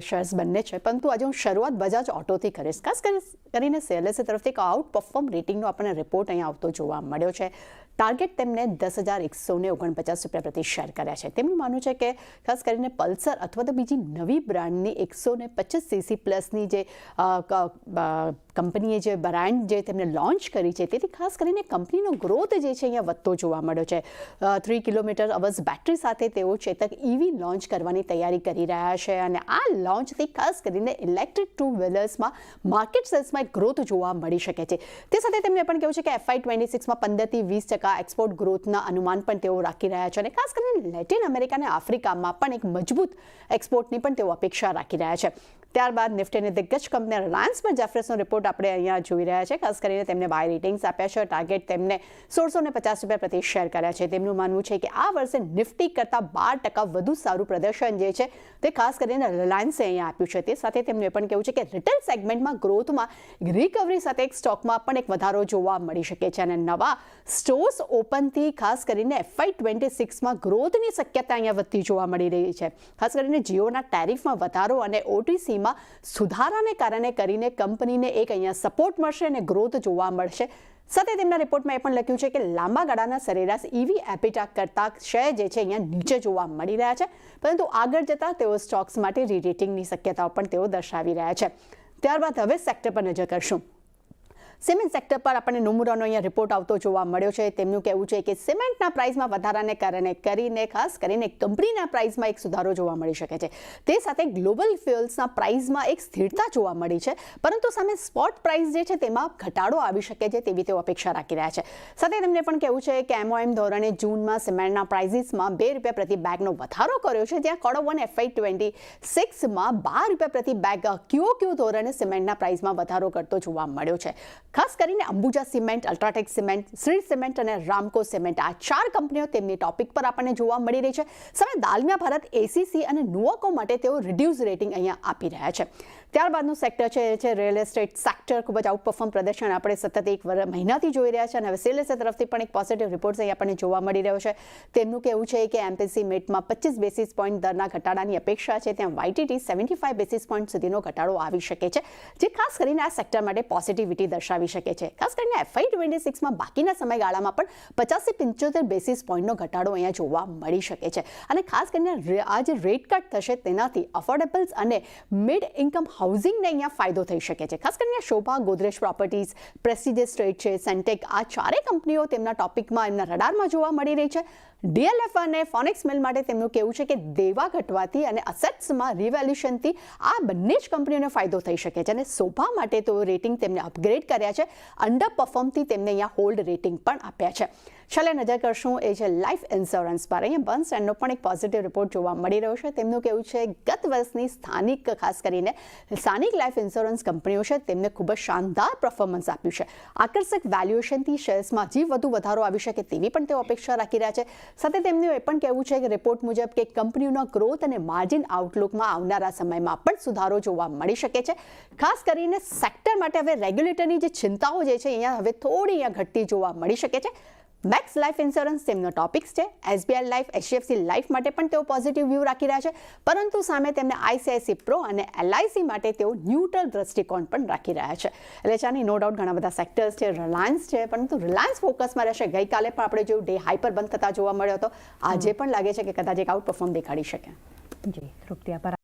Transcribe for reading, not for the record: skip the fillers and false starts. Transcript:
Shares બંને છે, પરંતુ આજે હું શરૂઆત બજાજ ઓટોથી કરીશ. ખાસ કરીને CLSA તરફથી એક આઉટ પરફોર્મ રેટિંગનો આપણને રિપોર્ટ અહીંયા આવતો જોવા મળ્યો છે. ટાર્ગેટ તેમને 10,149 રૂપિયા પ્રતિ શેર કર્યા છે. તેમનું માનવું છે કે ખાસ કરીને પલ્સર અથવા તો બીજી નવી બ્રાન્ડની 125cc પ્લસની જે કંપનીએ જે બ્રાન્ડ જે તેમને લોન્ચ કરી છે, તેથી ખાસ કરીને કંપનીનો ગ્રોથ જે છે અહીંયા વધતો જોવા મળ્યો છે. 3 કિલોમીટર અવર્સ બેટરી સાથે તેઓ ચેતક EV લોન્ચ કરવાની તૈયારી કરી રહ્યા છે અને આ લોન્ચથી ખાસ કરીને ઇલેક્ટ્રિક ટુ વ્હીલર્સમાં માર્કેટ સેલ્સમાં એક ગ્રોથ જોવા મળી શકે છે. તે સાથે તેમણે પણ કહ્યું છે કે FY26માં 15 થી 20% એક્સપોર્ટ ગ્રોથના અનુમાન પણ તેઓ રાખી રહ્યા છે અને ખાસ કરીને લેટિન અમેરિકા અને આફ્રિકામાં પણ એક મજબૂત એક્સપોર્ટની પણ તેઓ અપેક્ષા રાખી રહ્યા છે. ત્યારબાદ નિફ્ટીની દિગ્ગજ કંપની રિલાયન્સ પર જેફરસનો રિપોર્ટ આપણે અહીંયા જોઈ રહ્યા છે. ખાસ કરીને તેમને બાય રેટિંગ્સ આપ્યા છે. ટાર્ગેટ તેમને 1650 રૂપિયા પ્રતિ શેર કર્યા છે. તેમનું માનવું છે કે આ વર્ષે નિફ્ટી કરતાં 12% વધુ સારું પ્રદર્શન જે છે તે ખાસ કરીને રિલાયન્સે અહીંયા આપ્યું છે. તે સાથે તેમણે પણ કહ્યું છે કે રિટેલ સેગમેન્ટમાં ગ્રોથમાં રિકવરી સાથે એક સ્ટોકમાં પણ એક વધારો જોવા મળી શકે છે અને નવા સ્ટોર્સ ઓપનથી ખાસ કરીને FY26માં ગ્રોથની શક્યતા અહીંયા વધતી જોવા મળી રહી છે. ખાસ કરીને જીઓના ટેરિફમાં વધારો અને OTCમાં સુધારાને કારણે કરીને કંપનીને એક અહીંયા સપોર્ટ મળશે અને ગ્રોથ જોવા મળશે. સાથે તેમના રિપોર્ટમાં એ પણ લખ્યું છે કે લાંબા ગાળાના સરેરાશ EV એપિટા કરતાં શેર જે છે અહીંયા નીચે જોવા મળી રહ્યા છે, પરંતુ આગળ જતાં તેઓ સ્ટોક્સ માટે રીરેટિંગની શક્યતાઓ પણ તેઓ દર્શાવી રહ્યા છે. ત્યારબાદ હવે સેક્ટર પર નજર કરશું. સિમેન્ટ સેક્ટર પર આપણને નોમુરાનો અહીંયા રિપોર્ટ આવતો જોવા મળ્યો છે. તેમનું કહેવું છે કે સિમેન્ટના પ્રાઇસમાં વધારાને કારણે કરીને ખાસ કરીને કંપનીના પ્રાઇસમાં એક સુધારો જોવા મળી શકે છે. તે સાથે ગ્લોબલ ફ્યુઅલ્સના પ્રાઇસમાં એક સ્થિરતા જોવા મળી છે, પરંતુ સામે સ્પોટ પ્રાઇસ જે છે તેમાં ઘટાડો આવી શકે છે તેવી તેઓ અપેક્ષા રાખી રહ્યા છે. સાથે તેમને પણ કહેવું છે કે MOM ધોરણે જૂનમાં સિમેન્ટના પ્રાઇસીસમાં ₹2 પ્રતિ બેગનો વધારો કર્યો છે, જ્યાં Q1 FY26માં ₹12 પ્રતિ બેગ QOQ ધોરણે સિમેન્ટના પ્રાઇસમાં વધારો કરતો જોવા મળ્યો છે. ખાસ કરીને Ambuja cement, UltraTech cement, Shri cement અને રામકો સિમેન્ટ આ 4 કંપનીઓ તેમની ટોપિક પર આપણને જોવા મળી રહી છે. સામે દાલમિયા ભારત, ACC અને નુવાકો માટે તેઓ રિડ્યુસ રેટિંગ અહીંયા આપી રહ્યા છે. ત્યારબાદનું સેક્ટર છે રિયલ એસ્ટેટ સેક્ટર. ખૂબ જ આઉટ પરફોર્મ પ્રદર્શન આપણે સતત એક મહિનાથી જોઈ રહ્યા છે અને હવે CLSA તરફથી પણ એક પોઝિટિવ રિપોર્ટ અહીં આપણને જોવા મળી રહ્યો છે. તેમનું કહેવું છે કે MPC મેટમાં 25 બેસિસ પોઈન્ટ દરના ઘટાડાની અપેક્ષા છે, ત્યાં YTD 75 બેસિસ પોઈન્ટ સુધીનો ઘટાડો આવી શકે છે, જે ખાસ કરીને આ સેક્ટર માટે પોઝિટિવિટી દર્શાવી શકે છે. ખાસ કરીને FY26માં બાકીના સમયગાળામાં પણ 50 થી 75 બેસિસ પોઈન્ટનો ઘટાડો અહીંયા જોવા મળી શકે છે અને ખાસ કરીને આ જે રેટ કટ થશે તેનાથી અફોર્ડેબલ્સ અને મિડ ઇન્કમ હાઉસિંગને અહીંયા ફાયદો થઈ શકે છે. ખાસ કરીને શોભા, ગોદરેજ પ્રોપર્ટીઝ, પ્રેસ્ટિજિયસ ટ્રેડ છે, સેન્ટેક આ 4 કંપનીઓ તેમના ટોપિકમાં એમના રડારમાં જોવા મળી રહી છે. DLF અને ફોનેક્સ મિલ માટે તેમનું કહેવું છે કે દેવા ઘટવાથી અને અસેટ્સમાં રિવેલ્યુશનથી આ બંને જ કંપનીઓને ફાયદો થઈ શકે છે અને શોભા માટે તો રેટિંગ તેમને અપગ્રેડ કર્યા છે. અંડર પરફોર્મથી તેમને અહીંયા હોલ્ડ રેટિંગ પણ આપ્યા છે. છેલ્લે નજર કરશું એ છે લાઈફ ઇન્સ્યોરન્સ પર. અહીંયા બર્નસ્ટેન્ડનો પણ એક પોઝિટિવ રિપોર્ટ જોવા મળી રહ્યો છે. તેમનું કહેવું છે ગત વર્ષની સ્થાનિક ખાસ કરીને સ્થાનિક લાઈફ ઇન્સ્યોરન્સ કંપનીઓ છે તેમને ખૂબ જ શાનદાર પરફોર્મન્સ આપ્યું છે. આકર્ષક વેલ્યુએશનથી શેર્સમાં હજી વધુ વધારો આવી શકે તેવી પણ તેઓ અપેક્ષા રાખી રહ્યા છે. સાથે તેમનું એ પણ કહેવું છે કે રિપોર્ટ મુજબ કે કંપનીઓના ગ્રોથ અને માર્જિન આઉટલુકમાં આવનારા સમયમાં પણ સુધારો જોવા મળી શકે છે. ખાસ કરીને સેક્ટર માટે હવે રેગ્યુલેટરની જે ચિંતાઓ જે છે અહીંયા હવે થોડી અહીંયા ઘટતી જોવા મળી શકે છે. મેક્સ લાઈફ ઇન્સ્યોરન્સ તેમનો ટોપિક્સ છે. SBI લાઈફ, HDFC લાઈફ માટે પણ તેઓ પોઝિટિવ વ્યૂ રાખી રહ્યા છે, પરંતુ સામે તેમને ICICI પ્રો અને LIC માટે તેઓ ન્યુટ્રલ દ્રષ્ટિકોણ પણ રાખી રહ્યા છે. એટલે ચાની નો ડાઉટ ઘણા બધા સેક્ટર્સ છે, રિલાયન્સ છે, પરંતુ રિલાયન્સ ફોકસમાં રહેશે. ગઈકાલે પણ આપણે જોયું ડે હાઈ પર બંધ થતા જોવા મળ્યો હતો. આજે પણ લાગે છે કે કદાચ એક આઉટ પરફોર્મ દેખાડી શકે. જી, તૃપ્તિ આભાર.